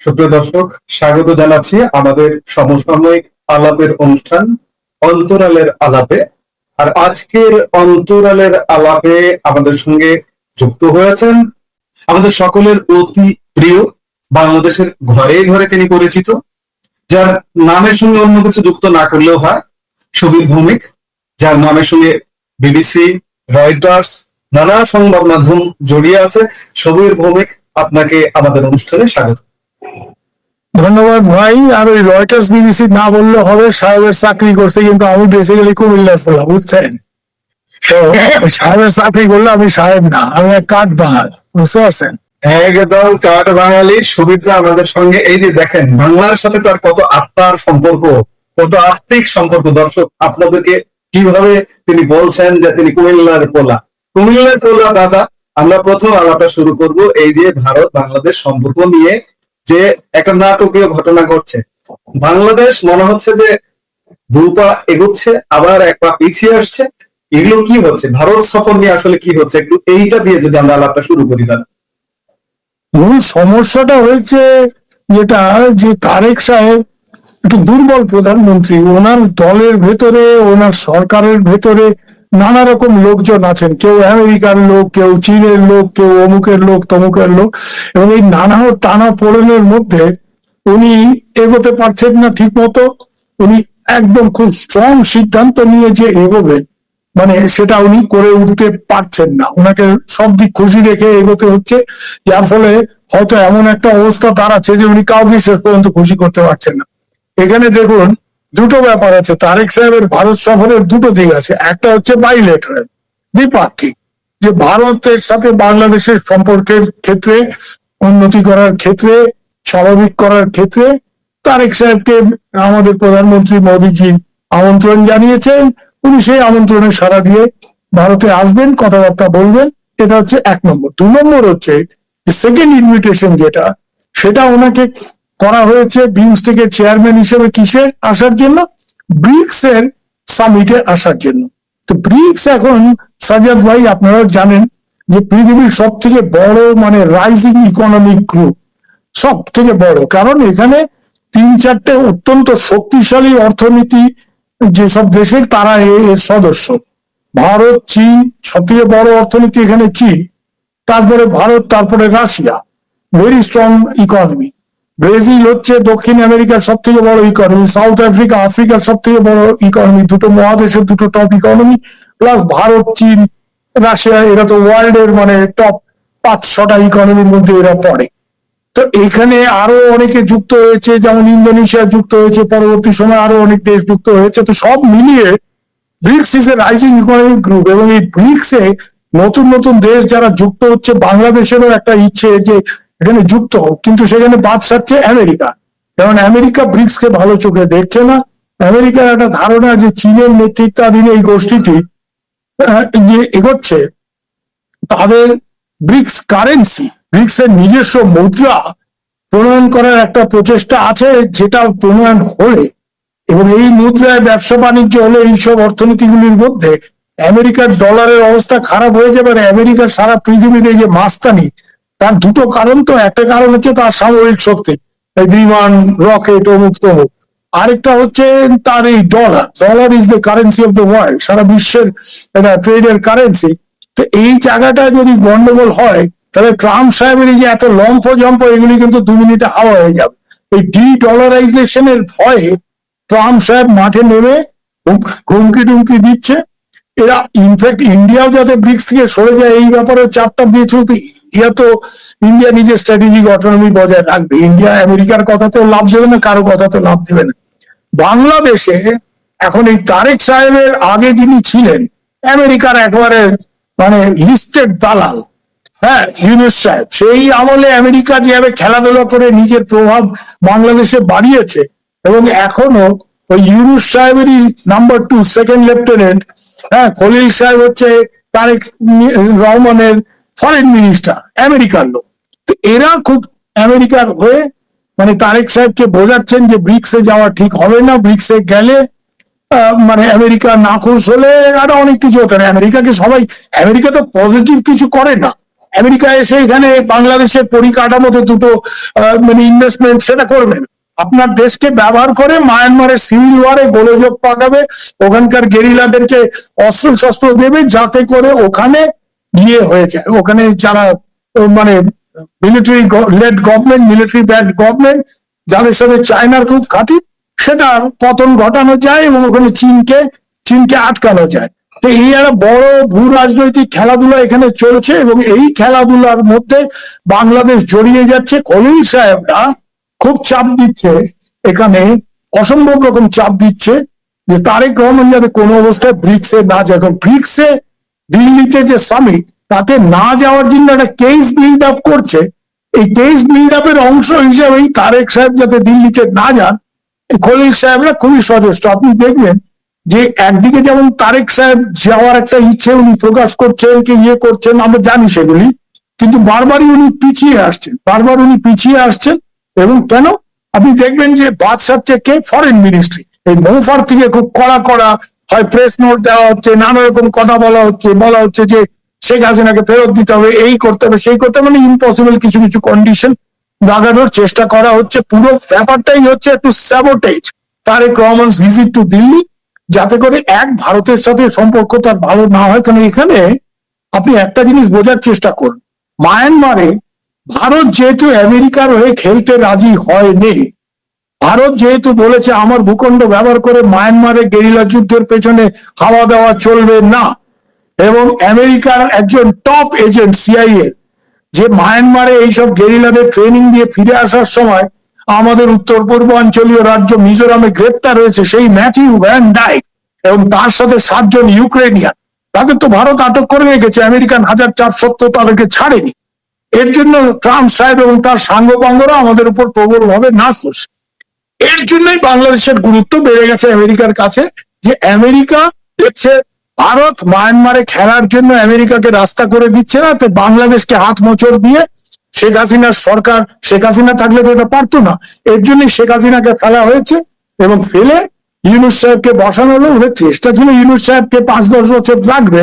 সুপ্রিয় দর্শক, স্বাগত জানাচ্ছি আমাদের সমসাময়িক আলাপের অনুষ্ঠান অন্তরালের আলাপে। আর আজকের অন্তরালের আলাপে আমাদের সঙ্গে যুক্ত হয়েছেন আমাদের সকলের অতি প্রিয়, বাংলাদেশের ঘরে ঘরে তিনি পরিচিত, যার নামের সঙ্গে অন্য কিছু যুক্ত না করলেও হয়, শবীর ভৌমিক, যার নামের সঙ্গে বিবিসি, রয়টার্স, নানা সংবাদ মাধ্যম জড়িয়ে আছে। শবীর ভৌমিক, আপনাকে আমাদের অনুষ্ঠানে স্বাগত। ধন্যবাদ ভাই। আর ওই রয়টার্স বিবিসি না বললে হবে, সাহেবের চাকরি করছে, কিন্তু আমি বেসিক্যালি কুমিল্লার ফোলা, বুঝছেন? তো সাহেবের চাকরি করলে আমি সাহেব না, আমি এক কাঠ বাঙাল, বুঝতে পারছেন? একদম কাঠ বাঙালি সুবিধা আমাদের সঙ্গে। এই যে দেখেন, বাংলার সাথে তার কত আত্মার সম্পর্ক, কত আত্মিক সম্পর্ক। দর্শক, আপনাদেরকে কিভাবে তিনি বলছেন যে তিনি কুমিল্লার পোলা। কুমিল্লার পোলা দাদা, আমরা প্রথম আলাপটা শুরু করব এই যে ভারত বাংলাদেশ সম্পর্ক নিয়ে যে একটা নাটকীয় ঘটনা ঘটছে। বাংলাদেশ মনে হচ্ছে যে দু পা এগোচ্ছে, আবার এক পা পিছিয়ে আসছে। এগুলো কি হচ্ছে? ভারত সফর নিয়ে আসলে কি হচ্ছে, একটু এইটা দিয়ে যদি আমরা আলাপটা শুরু করি দাদা। মূল সমস্যাটা হয়েছে যেটা, যে তারেক সাহেব একটু দুর্বল প্রধানমন্ত্রী। ওনার দলের ভেতরে, ওনার সরকারের ভেতরে নানা রকম লোকজন আছেন, কেউ আমেরিকার লোক, কেউ চীনের লোক, কেউ অমুকের লোক, তমুকের লোক, এবং এই নানা টানা পোড়েনের মধ্যে উনি এগোতে পারছেন না ঠিক মতো। উনি একদম খুব স্ট্রং সিদ্ধান্ত নিয়ে যে এগোবেন, মানে সেটা উনি করে উঠতে পারছেন না। ওনাকে সব দিক খুশি রেখে এগোতে হচ্ছে, যার ফলে হয়তো এমন একটা অবস্থা দাঁড়াচ্ছে যে উনি কাউকে শেষ পর্যন্ত খুশি করতে পারছেন না। এখানে দেখুন, দুটো ব্যাপার আছে। তারেক সাহেবের ভারত সফরের দুটো দিক আছে। একটা হচ্ছে বাইলেটারাল, দ্বিপাক্ষিক, যে ভারতের সাথে বাংলাদেশের সম্পর্কের ক্ষেত্রে উন্নতি করার ক্ষেত্রে, স্বাভাবিক করার ক্ষেত্রে তারেক সাহেবকে আমাদের প্রধানমন্ত্রী মোদীজি আমন্ত্রণ জানিয়েছেন। উনি সেই আমন্ত্রণে সাড়া দিয়ে ভারতে আসবেন, কথাবার্তা বলবেন। এটা হচ্ছে এক নম্বর। 2 নম্বর হচ্ছে সেকেন্ড ইনভিটেশন, যেটা সেটা ওনাকে করা হয়েছে বিমস্টেকের চেয়ারম্যান হিসেবে কিসে আসার জন্য? ব্রিক্স এর সামিটে আসার জন্য। তো ব্রিক্স এখন, সাজাদ ভাই আপনারা জানেন যে পৃথিবীর সব থেকে বড়, মানে রাইজিং ইকোনমিক গ্রুপ, সব থেকে বড়। কারণ এখানে 3-4টে অত্যন্ত শক্তিশালী অর্থনীতি যেসব দেশের, তারা এর সদস্য। ভারত, চীন, সব থেকে বড় অর্থনীতি এখানে চীন, তারপরে ভারত, তারপরে Russia, very strong economy. Brazil হচ্ছে দক্ষিণ আমেরিকার সব থেকে বড় ইকোনমি, সাউথ আফ্রিকা আফ্রিকার সব থেকে বড় ইকোনমি। দুটো মহাদেশের দুটো টপ ইকোনমি, প্লাস ভারত, চীন, রাশিয়া, এরা তো ওয়ার্ল্ড এর মানে টপ 5-6টা ইকোনমির মধ্যে এরা পড়ে। তো এখানে আরো অনেকে যুক্ত হয়েছে, যেমন ইন্দোনেশিয়া যুক্ত হয়েছে, পরবর্তী সময় আরো অনেক দেশ যুক্ত হয়েছে। তো সব মিলিয়ে BRICS is a rising economic group. এবং এই ব্রিক্সে নতুন নতুন দেশ যারা যুক্ত হচ্ছে, বাংলাদেশেরও একটা ইচ্ছে যে এখানে যুক্ত হোক, কিন্তু সেখানে বাদ সাধছে আমেরিকা। কারণ আমেরিকা ব্রিক্সকে ভালো চোখে দেখছে না। আমেরিকার একটা ধারণা যে চীনের নেতৃত্বাধীন এই গোষ্ঠীটি যে এগোচ্ছে, তাদের ব্রিক্স কারেন্সি, ব্রিক্স এর নিজস্ব মুদ্রা প্রণয়ন করার একটা প্রচেষ্টা আছে, যেটা প্রণয়ন হলে এবং এই মুদ্রায় ব্যবসা বাণিজ্য হলে এইসব অর্থনীতিগুলির মধ্যে আমেরিকার ডলারের অবস্থা খারাপ হয়ে যাবে। আর আমেরিকার সারা পৃথিবীতে যে মাস্তানি, তার দুটো কারণ। তো একটা কারণ হচ্ছে তার সামরিক শক্তি, এই বিমান, রকেট, অমুক তমুক। আরেকটা হচ্ছে তার এই dollar. Dollar is the currency of the world, সারা বিশ্বের একটা ট্রেডের কারেন্সি। তো এই জায়গাটা যদি গন্ডগোল হয়, তাহলে ট্রাম্প সাহেবের এই যে এত লম্ফ জম্প, এগুলি কিন্তু 2 মিনিটে হাওয়া হয়ে যাবে। এই ডি ডলারাইজেশনের ভয়ে ট্রাম্প সাহেব মাঠে নেমে হুমকি টুমকি দিচ্ছে। এরা ইনফ্যাক্ট ইন্ডিয়াও যাতে ব্রিক্স থেকে সরে যায় এই ব্যাপারে চাপটা দিয়েছিল। তো ইন্ডিয়া নিজের স্ট্র্যাটেজিক অটোনমি বজায় রাখবে। ইন্ডিয়া আমেরিকার কথাতেও লাভ দেবে না, কারো কথাতেও লাভ দেবে না। বাংলাদেশে এখন এই তারেক সাহেবের আগে যিনি ছিলেন, আমেরিকার একবারে মানে লিস্টেড দালাল, হ্যাঁ, ইউনুস সাহেব, সেই আমলে আমেরিকা যেভাবে খেলাধুলা করে নিজের প্রভাব বাংলাদেশে বাড়িয়েছে, এবং এখনো ওই ইউনুস সাহেবেরই নাম্বার 2 সেকেন্ড লেফটেন্যান্ট, হ্যাঁ, খলিল সাহেব হচ্ছে তারেক রহমানের ফরেন মিনিস্টার, আমেরিকার লোক। তো এরা খুব আমেরিকার হয়ে মানে তারেক সাহেবকে বোঝাচ্ছেন যে ব্রিক্সে যাওয়া ঠিক হবে না, ব্রিক্সে গেলে মানে আমেরিকা নাখুশ হলে আরো অনেক কিছু হতে পারে। আমেরিকাকে সবাই, আমেরিকা তো পজিটিভ কিছু করে না, আমেরিকা এসে এখানে বাংলাদেশের পরিকাঠামোতে দুটো মানে ইনভেস্টমেন্ট সেটা করবেন। আপনার দেশকে ব্যবহার করে মায়ানমারের সিভিল ওয়ারে গোলযোগ পাকাবে, ওখানকার গেরিলাদেরকে অস্ত্র শস্ত্র দেবে, যাতে করে ওখানে গিয়ে হয়ে যায়। ওখানে যারা মানে military led government, military bad government, যাদের সাথে চায়নার খুব খাতির, সেটা পতন ঘটানো যায় এবং ওখানে চীনকে আটকানো যায়। তো এই একটা বড় ভূ রাজনৈতিক খেলাধুলা এখানে চলছে এবং এই খেলাধুলার মধ্যে বাংলাদেশ জড়িয়ে যাচ্ছে। খলিল সাহেবরা খুব চাপ দিচ্ছে এখানে, অসম্ভব রকম চাপ দিচ্ছে যে তারেক রহমান যাতে কোনো অবস্থায় ব্রিক্সে না যায়। এখন ব্রিক্সে দিল্লিতে যে সামিট, তাতে না যাওয়ার জন্য একটা কেস বিল্ড আপ করছে। এই কেস বিল্ড আপের অংশ হিসেবেই তারেক সাহেব যাতে দিল্লিতে না যান, খলিল সাহেবরা খুবই সচেষ্ট। আপনি দেখবেন যে একদিকে যেমন তারেক সাহেব যাওয়ার একটা ইচ্ছে উনি প্রকাশ করছেন, কি ইয়ে করছেন, আমরা জানি সেগুলি, কিন্তু বারবারই উনি পিছিয়ে আসছেন। এবং কেন আপনি দেখবেন যে বাদ সাচ্ছে কে ফরেন মিনিস্ট্রি, এই মৌফার থেকে খুব কড়া হয় প্রেস নোট দেওয়া হচ্ছে, নানা রকম কথা বলা হচ্ছে যে শেখ হাসিনাকে ফেরত দিতে হবে, এই করতে হবে, সেই করতে হবে, মানে ইম্পসিবল কিছু কন্ডিশন লাগানোর চেষ্টা করা হচ্ছে। পুরো ব্যাপারটাই হচ্ছে একটু sabotage Tarek Rahman visit to Delhi, যাতে করে ভারতের সাথে সম্পর্ক তার ভালো না হয়। কারণ এখানে আপনি একটা জিনিস বোঝার চেষ্টা করুন, মায়ানমারে ভারত যেহেতু আমেরিকার হয়ে খেলতে রাজি হয়নি, ভারত যেহেতু বলেছে আমার ভূখণ্ড ব্যবহার করে মায়ানমারে গেরিলা যুদ্ধের পেছনে হাওয়া দেওয়া চলবে না, এবং আমেরিকার একজন টপ এজেন্ট সিআইএ যে মায়ানমারে এইসব গেরিলাদের ট্রেনিং দিয়ে ফিরে আসার সময় আমাদের উত্তর পূর্বাঞ্চলীয় রাজ্য মিজোরামে গ্রেপ্তার হয়েছে, সেই ম্যাথিউ ভ্যান ডাইক এবং তার সাথে 7 জন ইউক্রেনিয়ান, তাদের তো ভারত আটক করে রেখেছে, আমেরিকান 1400 তাদেরকে ছাড়েনি। এর জন্য ট্রাম্প সাহেব এবং তার সাঙ্গপাঙ্গরা আমাদের উপর প্রবলভাবে নাখোশ। এর জন্যই বাংলাদেশের গুরুত্ব বেড়ে গেছে আমেরিকার কাছে, যে আমেরিকা দেখছে ভারত মায়ানমারে খেলার জন্য আমেরিকাকে রাস্তা করে দিচ্ছে না, তো বাংলাদেশকে হাত মোচড় দিয়ে শেখ হাসিনার সরকার, শেখ হাসিনা থাকলে তো এটা পারতো না, এর জন্যই শেখ হাসিনাকে ফেলা হয়েছে এবং ফেলে ইউনূস সাহেবকে বসানো হলো। ওদের চেষ্টা ছিল ইউনূস সাহেবকে 5-10 বছর রাখবে,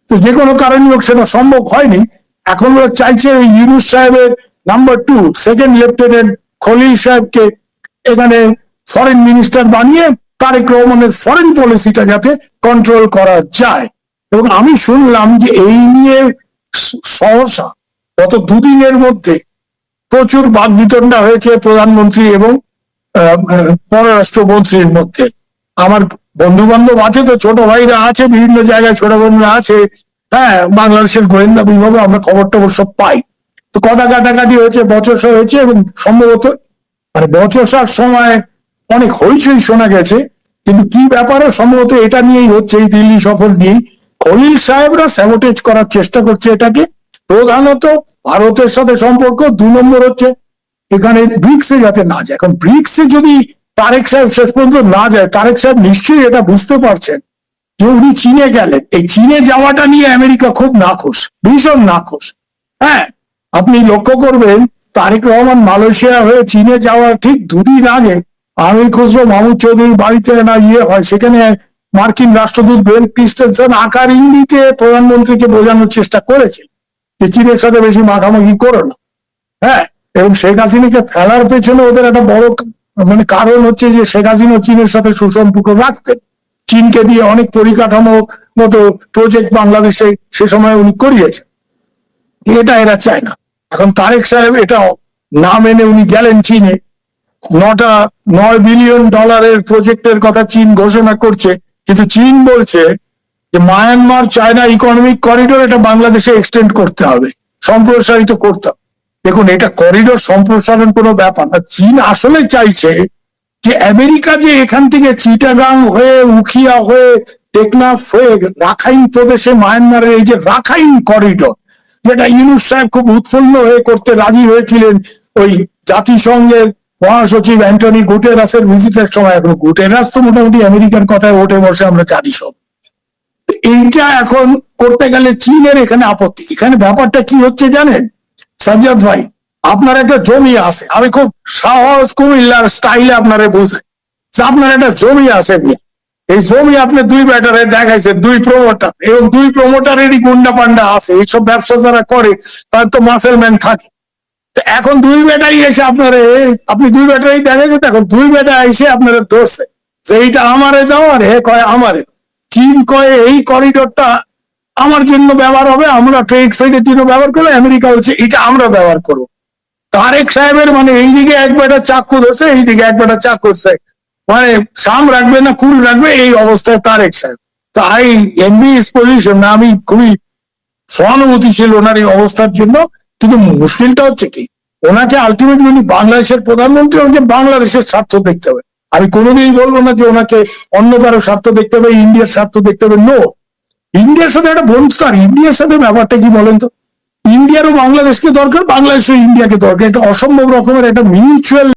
তো যে কোনো কারণে হোক সেটা সম্ভব হয়নি। এখন ওরা চাইছে ইউনূস সাহেবের নাম্বার 2 সেকেন্ড লেফটেন্যান্ট খলিল সাহেবকে এখানে ফরেন মিনিস্টার বানিয়ে তারেক রহমানের ফরেন পলিসিটা যাতে কন্ট্রোল করা যায়। এবং আমি শুনলাম যে এই নিয়ে সহসা গত 2 দিনের মধ্যে প্রচুর বাকবিতণ্ডা হয়েছে প্রধানমন্ত্রী এবং পররাষ্ট্রমন্ত্রীর মধ্যে। আমার বন্ধু বান্ধব আছে, তো ছোট ভাইরা আছে, বিভিন্ন জায়গায় ছোট বোনরা আছে, হ্যাঁ, বাংলাদেশের গোয়েন্দা বিভাগে আমরা খবর টবর সব পাই। তো কথা কাটাকাটি হয়েছে, বচসা হয়েছে, এবং সম্ভবত মানে বচসার সময় অনেক হইচই শোনা গেছে, কিন্তু কি ব্যাপারে সম্ভবত এটা নিয়েই হচ্ছে, এই দিল্লি সফর নিয়েই খলিল সাহেবরা স্যাবোটেজ করার চেষ্টা করছে এটাকে। প্রধানত ভারতের সাথে সম্পর্ক, 2 নম্বর হচ্ছে এখানে ব্রিক্সে যাতে না যায়। এখন ব্রিক্সে যদি তারেক সাহেব শেষ পর্যন্ত না যায়, তারেক সাহেব নিশ্চয়ই এটা বুঝতে পারছেন যে উনি চীনে গেলেন, এই চীনে যাওয়াটা নিয়ে আমেরিকা খুব নাখোশ, ভীষণ নাখোশ। হ্যাঁ, আপনি লক্ষ্য করবেন তারেক রহমান মালয়েশিয়া হয়ে চীনে যাওয়ার ঠিক 2 দিন আগে আমির খসরু মাহমুদ চৌধুরীর বাড়িতে না হয়, সেখানে মার্কিন রাষ্ট্রদূত বেন ক্রিস্টেনসন আকার ইঙ্গিতে প্রধানমন্ত্রীকে বোঝানোর চেষ্টা করেছে যে চীনের সাথে বেশি মাখামাখি করো না। হ্যাঁ, এবং শেখ হাসিনাকে ফেলার পেছনে ওদের একটা বড় মানে কারণ হচ্ছে যে শেখ হাসিনা চীনের সাথে সুসম্পর্ক রাখতেন, চীনকে দিয়ে অনেক পরিকাঠামো মতো প্রজেক্ট বাংলাদেশে সে সময় উনি করিয়েছেন, এটা এরা চায় না। এখন তারেক সাহেব এটা না মেনে উনি গেলেন চীনে, $9 বিলিয়ন প্রজেক্টের কথা চীন ঘোষণা করছে, কিন্তু চীন বলছে যে মায়ানমার চায়না ইকোনমিক করিডোর এটা বাংলাদেশে এক্সটেন্ড করতে হবে, সম্প্রসারিত করতে হবে। দেখুন, এটা করিডোর সম্প্রসারণ কোনো ব্যাপার না। চীন আসলে চাইছে যে আমেরিকা যে এখান থেকে চিটাগাং হয়ে, উখিয়া হয়ে, টেকনাফ হয়ে রাখাইন প্রদেশে মায়ানমারের এই যে রাখাইন করিডোর, যেটা ইউনূস সাহেব খুব উৎফুল্ল হয়ে করতে রাজি হয়েছিলেন ওই জাতিসংঘের মহাসচিব অ্যান্টনি গুটেরাসের ভিজিটের সময়। এখন গুটেরাস তো মোটামুটি আমেরিকার কথায় ওঠে বসে, আমরা জানি সব। এইটা এখন করতে গেলে চীনের এখানে আপত্তি। এখানে ব্যাপারটা কি হচ্ছে জানেন সাজ্জাদ ভাই, আপনার একটা জমি আছে, আমি খুব সহজ কুমিল্লার স্টাইলে আপনারে বোঝাই, আপনার একটা জমি আছে, এই জমি আপনি দুই ব্যাটারে দেখাইছে, দুই প্রমোটার, এবং দুই প্রমোটারেরই গুন্ডা পান্ডা আছে। এইসব ব্যবসা যারা করে তার তো মাসেলম্যান থাকে। তো এখন দুই বেটাই এসে আপনারে, আপনি দুই বেটাই দেখাইছে, এখন দুই বেটা এসে আপনারা ধরছে যে এইটা আমারে দাও, আর হে কয় আমারে। চীন কয় এই করিডোরটা আমার জন্য ব্যবহার হবে, আমরা ট্রেড ফেডের জন্য ব্যবহার করবো, আমেরিকা হচ্ছে এটা আমরা ব্যবহার করবো। তারেক সাহেবের মানে এইদিকে এক বেটা চাকু ধরছে, এইদিকে এক বেটা চাকু ধরছে, মানে সাম রাখবে না কুল রাখবে, এই অবস্থায় তারেক সাহেব। তাই এমনি পজিশন না, আমি খুবই সহানুভূতিশীল ওনার এই অবস্থার জন্য। কিন্তু মুশকিলটা হচ্ছে কি, ওনাকে আলটিমেটলি উনি বাংলাদেশের প্রধানমন্ত্রী, ওনাকে বাংলাদেশের স্বার্থ দেখতে হবে। আমি কোনোদিনই বলবো না যে ওনাকে অন্য কারো স্বার্থ দেখতে হবে, ইন্ডিয়ার স্বার্থ দেখতে হবে। নো, ইন্ডিয়ার সাথে একটা বন্ধুত্ব, আর ইন্ডিয়ার সাথে ব্যাপারটা কি বলেন তো, ইন্ডিয়ারও বাংলাদেশকে দরকার, বাংলাদেশও ইন্ডিয়াকে দরকার। এটা অসম্ভব রকমের একটা মিউচুয়াল